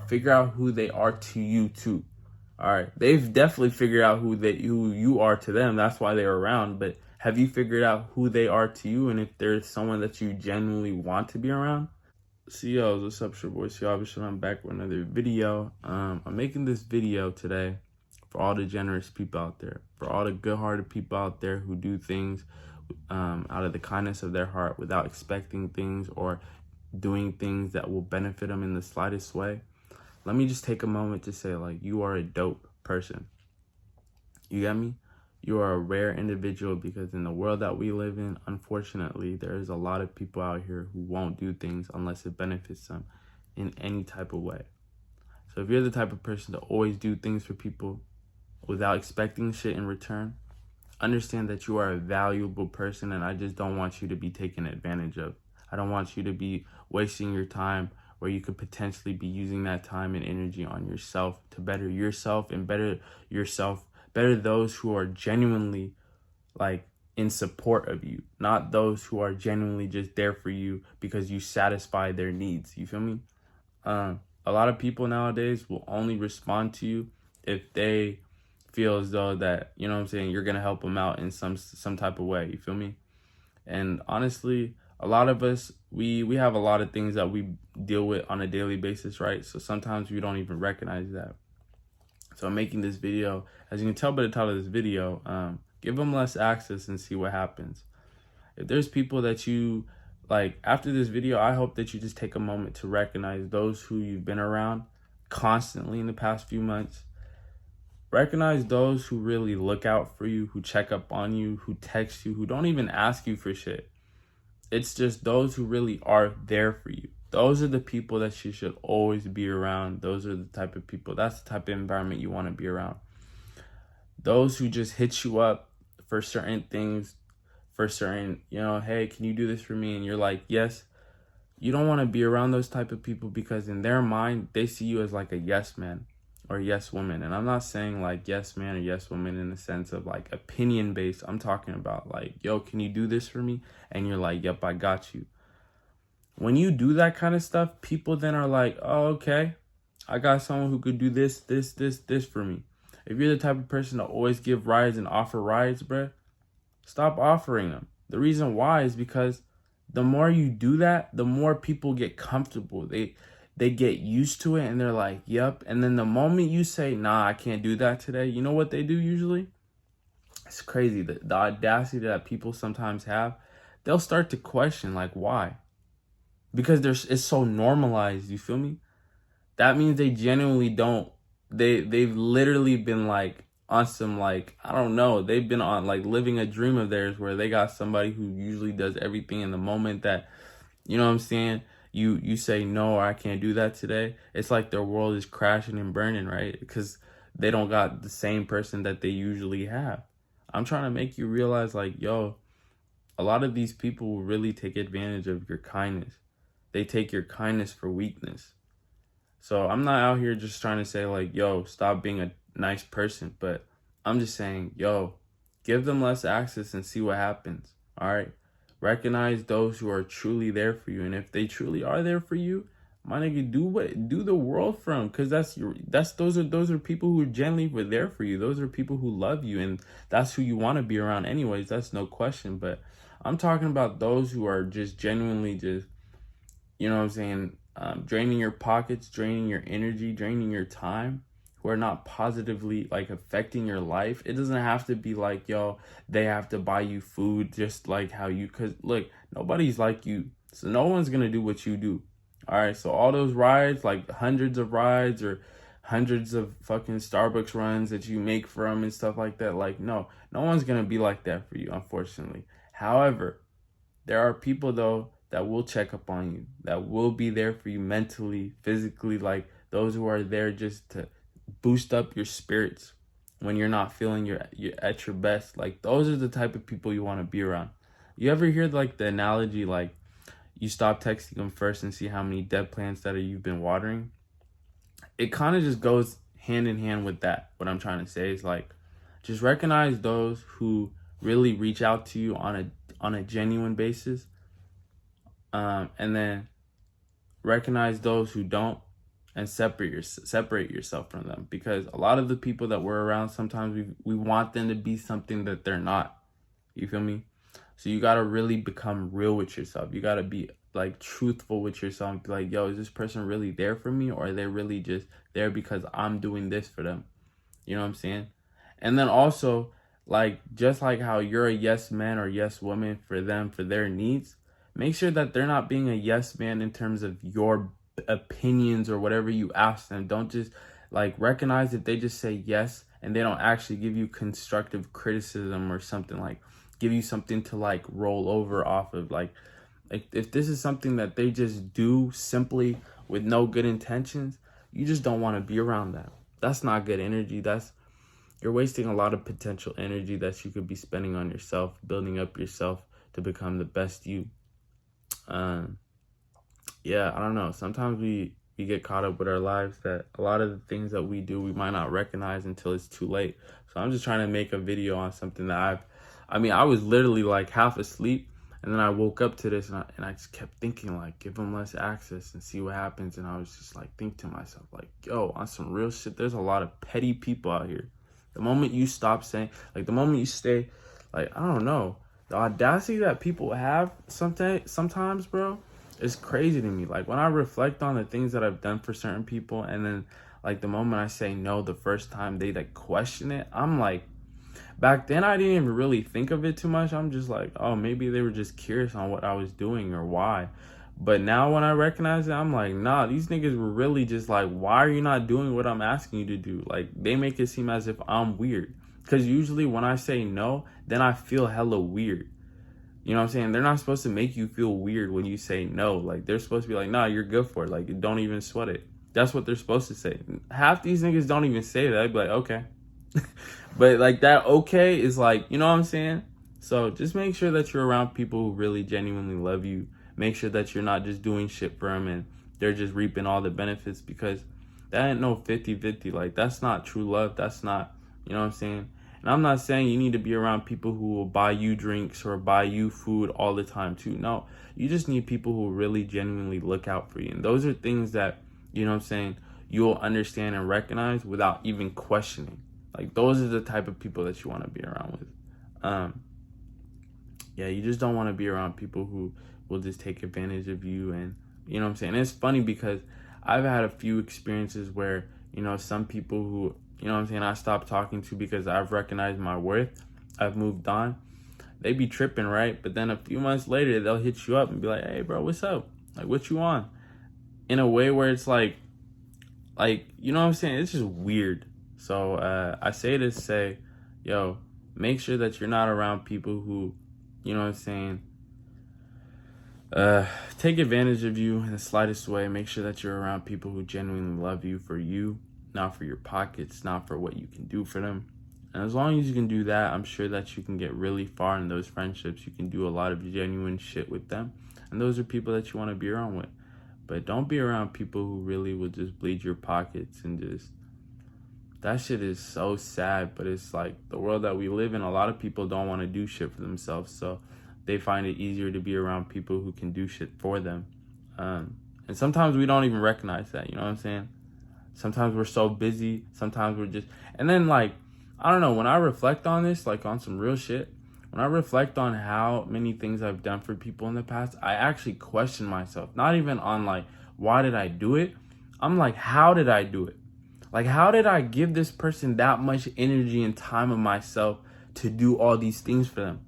figure out who they are to you too. All right, they've definitely figured out who you are to them. That's why they're around. But have you figured out who they are to you, and if there's someone that you genuinely want to be around? So yo, what's up, your boy Siobhan? I'm back with another video. I'm making this video today for all the generous people out there, for all the good-hearted people out there who do things out of the kindness of their heart without expecting things or doing things that will benefit them in the slightest way. Let me just take a moment to say, like, you are a dope person. You get me? You are a rare individual, because in the world that we live in, unfortunately, there is a lot of people out here who won't do things unless it benefits them in any type of way. So if you're the type of person to always do things for people without expecting shit in return, understand that you are a valuable person, and I just don't want you to be taken advantage of. I don't want you to be wasting your time where you could potentially be using that time and energy on yourself to better yourself and better those who are genuinely like in support of you, not those who are genuinely just there for you because you satisfy their needs. You feel me? A lot of people nowadays will only respond to you if they feel as though that, you know what I'm saying, you're gonna help them out in some type of way. You feel me? And honestly, a lot of us, we have a lot of things that we deal with on a daily basis, right? So sometimes we don't even recognize that. So I'm making this video, as you can tell by the title of this video, give them less access and see what happens. If there's people that you like after this video, I hope that you just take a moment to recognize those who you've been around constantly in the past few months. Recognize those who really look out for you, who check up on you, who text you, who don't even ask you for shit. It's just those who really are there for you. Those are the people that you should always be around. Those are the type of people, that's the type of environment you want to be around. Those who just hit you up for certain things, for certain, you know, hey, can you do this for me? And you're like, yes. You don't want to be around those type of people, because in their mind, they see you as like a yes man or yes woman. And I'm not saying like yes man or yes woman in the sense of like opinion based. I'm talking about like, yo, can you do this for me? And you're like, yep, I got you. When you do that kind of stuff, people then are like, oh, okay, I got someone who could do this for me. If you're the type of person to always give rides and offer rides, bruh, stop offering them. The reason why is because the more you do that, the more people get comfortable. They get used to it, and they're like, yep. And then the moment you say, nah, I can't do that today, you know what they do usually? It's crazy. The audacity that people sometimes have, they'll start to question, like, why? Because it's so normalized, you feel me? That means they genuinely don't. They've literally been like on some, like, I don't know, they've been on like living a dream of theirs where they got somebody who usually does everything. In the moment that, you know what I'm saying, you say no, or I can't do that today, it's like their world is crashing and burning, right? Because they don't got the same person that they usually have. I'm trying to make you realize, like, yo, a lot of these people will really take advantage of your kindness. They take your kindness for weakness. So I'm not out here just trying to say like, yo, stop being a nice person, but I'm just saying, yo, give them less access and see what happens. All right. Recognize those who are truly there for you. And if they truly are there for you, my nigga, do the world for them. Cause those are people who genuinely were there for you. Those are people who love you, and that's who you want to be around anyways. That's no question. But I'm talking about those who are just genuinely just, you know what I'm saying, draining your pockets, draining your energy, draining your time, who are not positively like affecting your life. It doesn't have to be like, yo, they have to buy you food just like how you, because look, nobody's like you. So no one's going to do what you do. All right. So all those rides, like hundreds of rides or hundreds of fucking Starbucks runs that you make for them and stuff like that. Like, no one's going to be like that for you, unfortunately. However, there are people though that will check up on you, that will be there for you mentally, physically, like those who are there just to boost up your spirits when you're not feeling you're at your best. Like, those are the type of people you want to be around. You ever hear like the analogy, like you stop texting them first and see how many dead plants that you've been watering? It kind of just goes hand in hand with that. What I'm trying to say is like, just recognize those who really reach out to you on a genuine basis, and then recognize those who don't, and separate yourself from them, because a lot of the people that we're around, sometimes we want them to be something that they're not. You feel me? So you got to really become real with yourself. You got to be like truthful with yourself and be like, yo, is this person really there for me, or are they really just there because I'm doing this for them? You know what I'm saying? And then also, like, just like how you're a yes man or yes woman for them, for their needs, make sure that they're not being a yes man in terms of your opinions or whatever you ask them. Don't just like recognize that they just say yes and they don't actually give you constructive criticism or something, like give you something to like roll over off of. Like if this is something that they just do simply with no good intentions, you just don't want to be around that. That's not good energy. You're wasting a lot of potential energy that you could be spending on yourself, building up yourself to become the best you. Yeah, I don't know. Sometimes we get caught up with our lives that a lot of the things that we do, we might not recognize until it's too late. So I'm just trying to make a video on something that I was literally like half asleep, and then I woke up to this, and I just kept thinking, like, give them less access and see what happens. And I was just like, think to myself, like, yo, on some real shit, there's a lot of petty people out here. The moment you stop saying, like, the moment you stay, like, I don't know, the audacity that people have sometimes, bro, is crazy to me. Like, when I reflect on the things that I've done for certain people, and then, like, the moment I say no the first time, they, like, question it, I'm like, back then I didn't even really think of it too much. I'm just like, oh, maybe they were just curious on what I was doing or why. But now when I recognize it, I'm like, nah, these niggas were really just like, why are you not doing what I'm asking you to do? Like, they make it seem as if I'm weird. Because usually when I say no, then I feel hella weird. You know what I'm saying? They're not supposed to make you feel weird when you say no. Like, they're supposed to be like, nah, you're good for it. Like, don't even sweat it. That's what they're supposed to say. Half these niggas don't even say that. I'd be like, okay. But like that okay is like, you know what I'm saying? So just make sure that you're around people who really genuinely love you. Make sure that you're not just doing shit for them and they're just reaping all the benefits, because that ain't no 50-50. Like, that's not true love. That's not, you know what I'm saying? And I'm not saying you need to be around people who will buy you drinks or buy you food all the time too. No, you just need people who really genuinely look out for you. And those are things that, you know what I'm saying, you'll understand and recognize without even questioning. Like, those are the type of people that you want to be around with. Yeah, you just don't want to be around people who will just take advantage of you. And, you know what I'm saying? And it's funny because I've had a few experiences where, you know, some people who, you know what I'm saying, I stopped talking to because I've recognized my worth, I've moved on. They be tripping, right? But then a few months later, they'll hit you up and be like, hey, bro, what's up? Like, what you on? In a way where it's like, you know what I'm saying? It's just weird. So I say to say, yo, make sure that you're not around people who, you know what I'm saying, take advantage of you in the slightest way. Make sure that you're around people who genuinely love you, not for your pockets, not for what you can do for them. And as long as you can do that, I'm sure that you can get really far in those friendships. You can do a lot of genuine shit with them. And those are people that you want to be around with. But don't be around people who really will just bleed your pockets and just... That shit is so sad, but it's like the world that we live in. A lot of people don't want to do shit for themselves, so they find it easier to be around people who can do shit for them. And sometimes we don't even recognize that, you know what I'm saying? Sometimes we're so busy, sometimes we're just... And then, like, I don't know, when I reflect on this, like on some real shit, when I reflect on how many things I've done for people in the past, I actually question myself. Not even on, like, why did I do it? I'm like, how did I do it? Like, how did I give this person that much energy and time of myself to do all these things for them?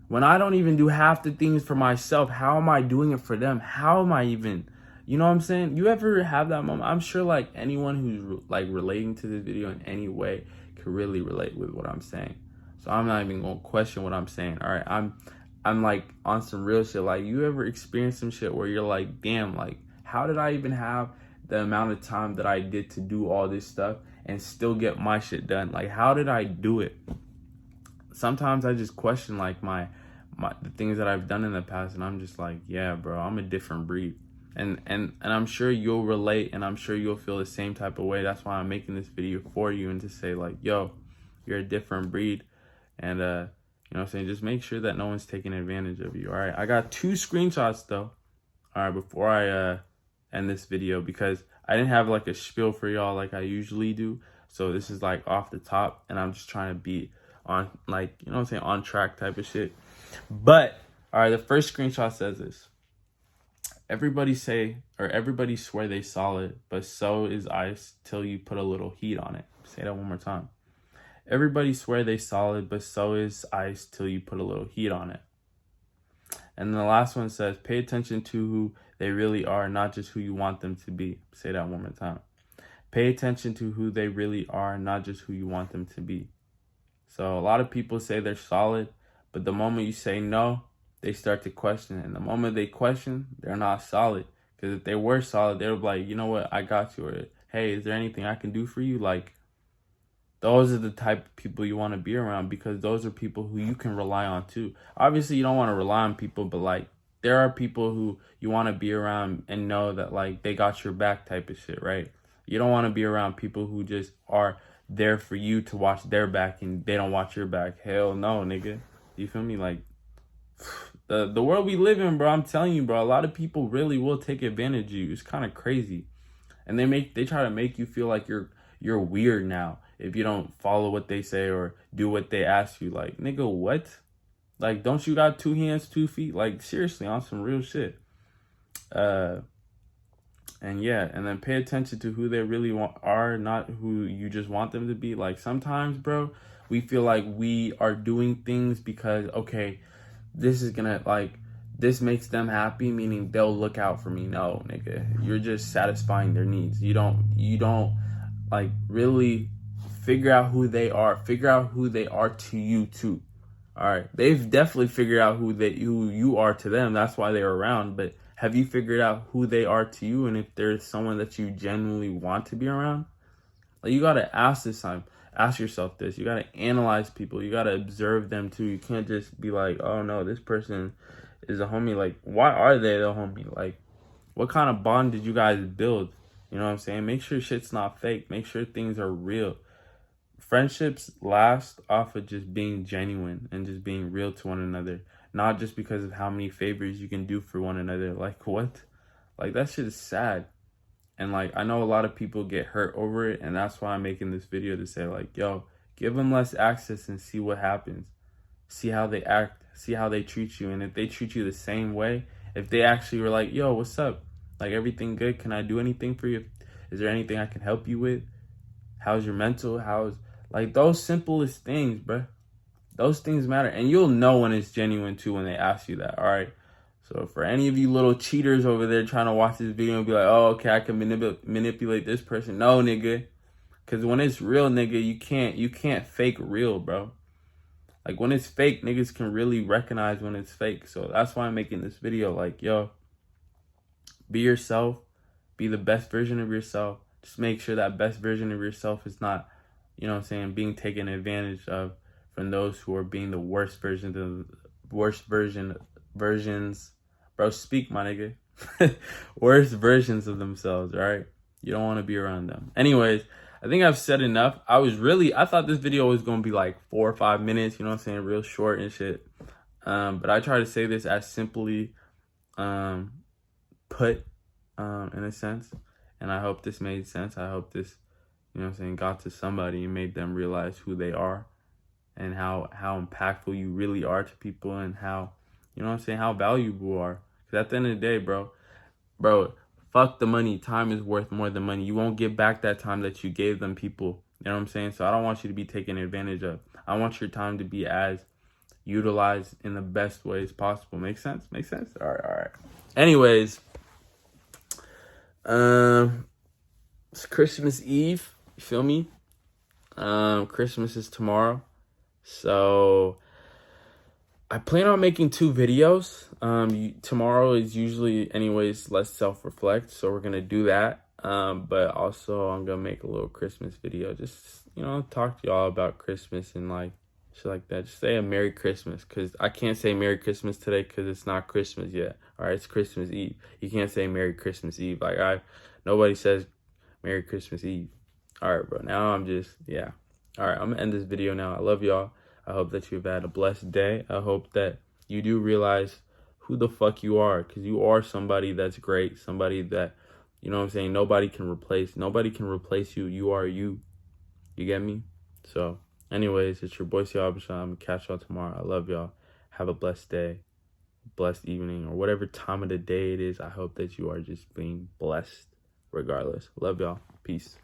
When I don't even do half the things for myself, how am I doing it for them? How am I even, you know what I'm saying? You ever have that moment? I'm sure like anyone who's like relating to this video in any way could really relate with what I'm saying. So I'm not even gonna question what I'm saying. All right, I'm like on some real shit. Like, you ever experience some shit where you're like, damn, like, how did I even have the amount of time that I did to do all this stuff and still get my shit done? Like, how did I do it? Sometimes I just question like the things that I've done in the past, and I'm just like, yeah, bro, I'm a different breed. And I'm sure you'll relate, and I'm sure you'll feel the same type of way. That's why I'm making this video for you, and to say like, yo, you're a different breed. And you know what I'm saying, just make sure that no one's taking advantage of you. All right, I got 2 screenshots though, all right, before I end this video, because I didn't have like a spiel for y'all like I usually do. So this is like off the top, and I'm just trying to be on, like, you know what I'm saying, on track type of shit. But all right, the first screenshot says this. Everybody swear they solid, but so is ice till you put a little heat on it. Say that one more time. Everybody swear they solid, but so is ice till you put a little heat on it. And the last one says, pay attention to who they really are, not just who you want them to be. Say that one more time. Pay attention to who they really are, not just who you want them to be. So a lot of people say they're solid, but the moment you say no, they start to question it. And the moment they question, they're not solid. Because if they were solid, they would be like, you know what, I got you. Or, hey, is there anything I can do for you? Like, those are the type of people you want to be around, because those are people who you can rely on too. Obviously, you don't want to rely on people, but like, there are people who you want to be around and know that like they got your back type of shit, right? You don't want to be around people who just are there for you to watch their back and they don't watch your back. Hell no, nigga. You feel me? Like, the world we live in, bro, I'm telling you, bro, a lot of people really will take advantage of you. It's kind of crazy. And they try to make you feel like you're weird now if you don't follow what they say or do what they ask you. Like, nigga, what? Like, don't you got 2 hands, 2 feet? Like, seriously, on some real shit. And yeah, and then pay attention to who they really are, not who you just want them to be. Like, sometimes, bro, we feel like we are doing things because, okay, this is gonna, like, this makes them happy, meaning they'll look out for me. No, nigga, you're just satisfying their needs. You don't like really figure out who they are. Figure out who they are to you too. All right, they've definitely figured out who you are to them. That's why they're around. But have you figured out who they are to you, and if there's someone that you genuinely want to be around? Like, you gotta ask yourself this. You gotta analyze people. You gotta observe them too. You can't just be like, oh no, this person is a homie. Like, why are they the homie? Like, what kind of bond did you guys build? You know what I'm saying? Make sure shit's not fake. Make sure things are real. Friendships last off of just being genuine and just being real to one another. Not just because of how many favors you can do for one another. Like, what? Like, that shit is sad. And like, I know a lot of people get hurt over it. And that's why I'm making this video, to say like, yo, give them less access and see what happens. See how they act. See how they treat you. And if they treat you the same way, if they actually were like, yo, what's up? Like, everything good? Can I do anything for you? Is there anything I can help you with? How's your mental? Like, those simplest things, bro. Those things matter. And you'll know when it's genuine too when they ask you that, all right? So for any of you little cheaters over there trying to watch this video and be like, oh, okay, I can manipulate this person. No, nigga. Because when it's real, nigga, you can't fake real, bro. Like, when it's fake, niggas can really recognize when it's fake. So that's why I'm making this video. Like, yo, be yourself. Be the best version of yourself. Just make sure that best version of yourself is not, you know what I'm saying, being taken advantage of from those who are being the worst versions. Bro, speak, my nigga. Worst versions of themselves, right? You don't want to be around them. Anyways, I think I've said enough. I thought this video was going to be like 4 or 5 minutes, you know what I'm saying, real short and shit. But I try to say this as simply put, in a sense. And I hope this made sense. I hope this, you know what I'm saying, got to somebody and made them realize who they are and how impactful you really are to people, and how, you know what I'm saying, how valuable you are. Because at the end of the day, bro, fuck the money. Time is worth more than money. You won't get back that time that you gave them, people. You know what I'm saying? So I don't want you to be taken advantage of. I want your time to be as utilized in the best ways possible. Make sense? Make sense? All right. Anyways, it's Christmas Eve. You feel me? Christmas is tomorrow. So I plan on making 2 videos. Tomorrow is usually, anyways, let's self-reflect. So we're going to do that. But also I'm going to make a little Christmas video. Just, you know, talk to y'all about Christmas and like shit like that. Just say a Merry Christmas. Because I can't say Merry Christmas today because it's not Christmas yet. All right, it's Christmas Eve. You can't say Merry Christmas Eve. Like, nobody says Merry Christmas Eve. All right, bro. Now I'm just, yeah. All right, I'm going to end this video now. I love y'all. I hope that you've had a blessed day. I hope that you do realize who the fuck you are, because you are somebody that's great, somebody that You know what I'm saying? Nobody can replace you. You are you. You get me? So, anyways, it's your boy Siab Basham. I'm gonna catch y'all tomorrow. I love y'all. Have a blessed day, blessed evening, or whatever time of the day it is. I hope that you are just being blessed regardless. Love y'all. Peace.